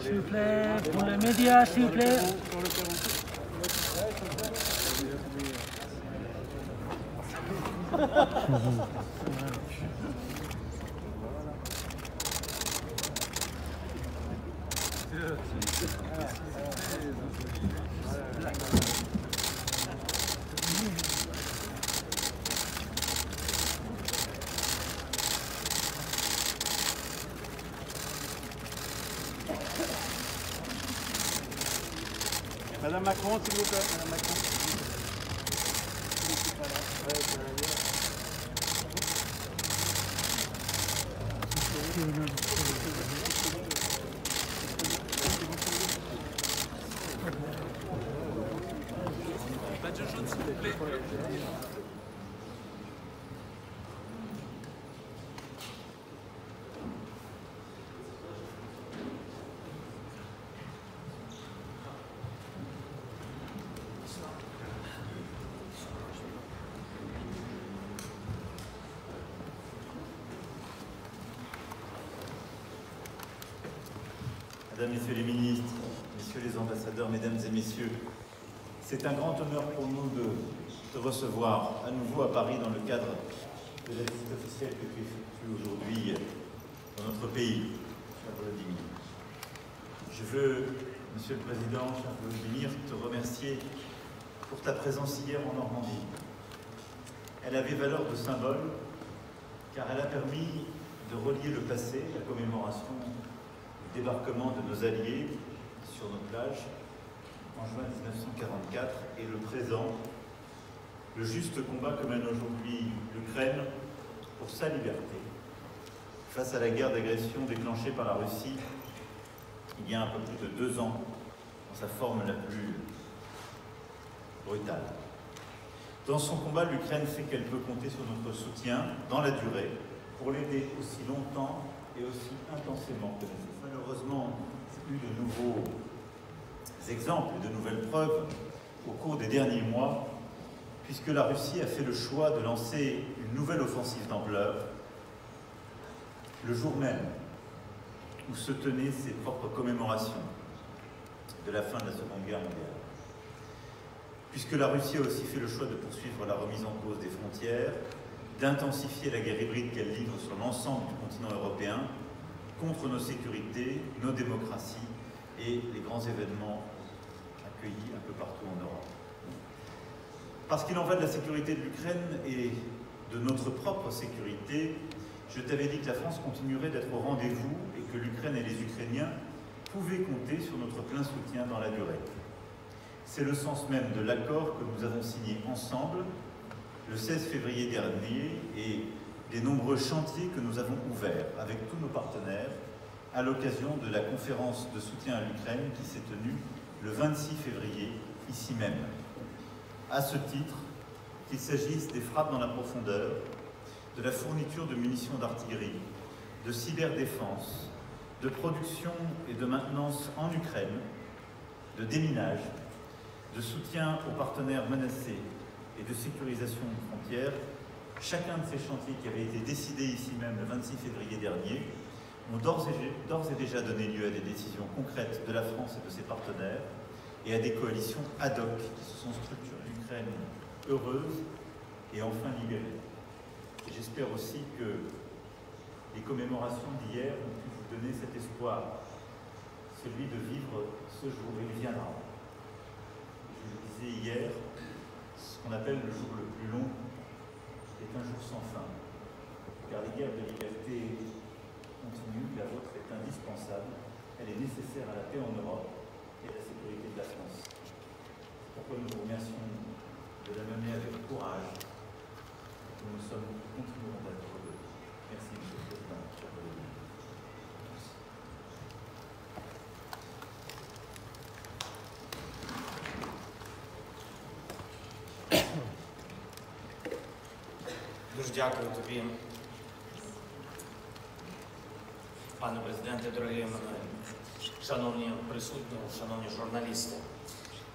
S'il vous plaît, pour les médias, s'il vous plaît. Madame Macron, s'il vous plaît. Madame Macron. Badge jaune, s'il vous plaît. Mesdames, Messieurs les ministres, Messieurs les ambassadeurs, Mesdames et Messieurs, c'est un grand honneur pour nous de recevoir à nouveau à Paris dans le cadre de la visite officielle que tu effectues aujourd'hui dans notre pays, cher Volodymyr. Je veux, Monsieur le Président, cher Volodymyr, te remercier pour ta présence hier en Normandie. Elle avait valeur de symbole car elle a permis de relier le passé, la commémoration débarquement de nos alliés sur nos plages en juin 1944 et le présent, le juste combat que mène aujourd'hui l'Ukraine pour sa liberté face à la guerre d'agression déclenchée par la Russie il y a un peu plus de 2 ans dans sa forme la plus brutale. Dans son combat, l'Ukraine sait qu'elle peut compter sur notre soutien dans la durée pour l'aider aussi longtemps et aussi intensément que nécessaire. Malheureusement, eu de nouveaux exemples, de nouvelles preuves au cours des derniers mois, puisque la Russie a fait le choix de lancer une nouvelle offensive d'ampleur le jour même où se tenaient ses propres commémorations de la fin de la Seconde Guerre mondiale. Puisque la Russie a aussi fait le choix de poursuivre la remise en cause des frontières, d'intensifier la guerre hybride qu'elle livre sur l'ensemble du continent européen, contre nos sécurités, nos démocraties et les grands événements accueillis un peu partout en Europe. Parce qu'il en va de la sécurité de l'Ukraine et de notre propre sécurité, je t'avais dit que la France continuerait d'être au rendez-vous et que l'Ukraine et les Ukrainiens pouvaient compter sur notre plein soutien dans la durée. C'est le sens même de l'accord que nous avons signé ensemble le 16 février dernier et des nombreux chantiers que nous avons ouverts avec tous nos partenaires à l'occasion de la conférence de soutien à l'Ukraine qui s'est tenue le 26 février, ici même. À ce titre, qu'il s'agisse des frappes dans la profondeur, de la fourniture de munitions d'artillerie, de cyberdéfense, de production et de maintenance en Ukraine, de déminage, de soutien aux partenaires menacés et de sécurisation de frontières, chacun de ces chantiers qui avaient été décidés ici même le 26 février dernier ont d'ores et déjà donné lieu à des décisions concrètes de la France et de ses partenaires et à des coalitions ad hoc qui se sont structurées. L'Ukraine heureuse et enfin libérée. Et j'espère aussi que les commémorations d'hier ont pu vous donner cet espoir, celui de vivre ce jour. Il viendra. Je le disais hier, ce qu'on appelle le jour le plus long est un jour sans fin. car les guerres de liberté continuent, la vôtre est indispensable, elle est nécessaire à la paix en Europe et à la sécurité de la France. C'est pourquoi nous vous remercions de la mener avec courage. Nous continuerons d'être heureux. Merci, M. le Président. Дуже дякую тобі, пане президенте, дорогі мене, шановні присутні, шановні журналісти.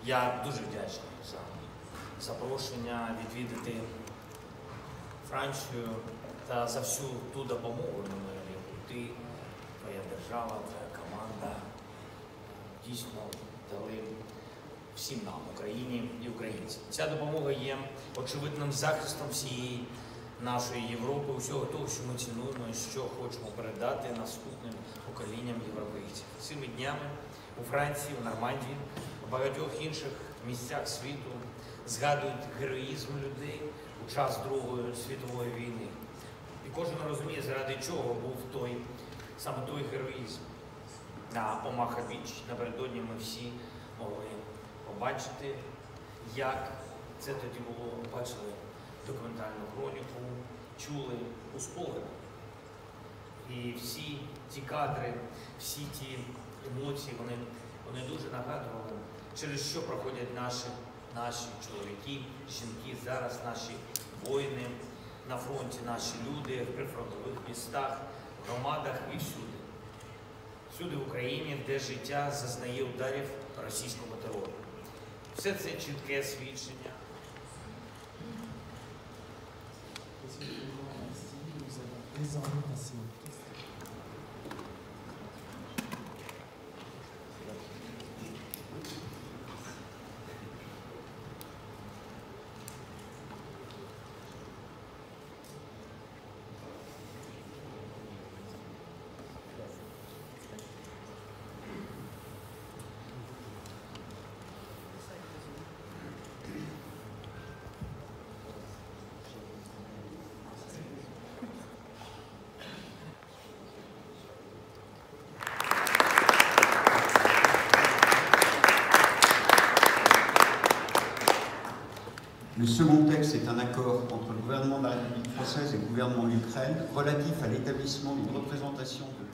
Я дуже вдячний за запрошення відвідати Францію та за всю ту допомогу, яку ти, твоя держава, твоя команда дійсно дали всім нам, Україні і українцям. Ця допомога є очевидним захистом всієї нашої Європи, усього того, що ми цінуємо і що хочемо передати наступним поколінням європейців. Цими днями у Франції, у Нормандії, у багатьох інших місцях світу згадують героїзм людей у час Другої світової війни. І кожен розуміє, заради чого був саме той героїзм. На Омаха-Біч напередодні ми всі могли побачити, як це тоді було, бачили документальну хроніку, чули у спогадах. І всі ці кадри, всі ті емоції, вони дуже нагадували, через що проходять наші чоловіки, жінки, зараз наші воїни на фронті, наші люди в прифронтових містах, громадах і всюди. Всюди в Україні, де життя зазнає ударів російського терору. Все це чітке свідчення. Le second texte est un accord entre le gouvernement de la République française et le gouvernement de l'Ukraine relatif à l'établissement d'une représentation de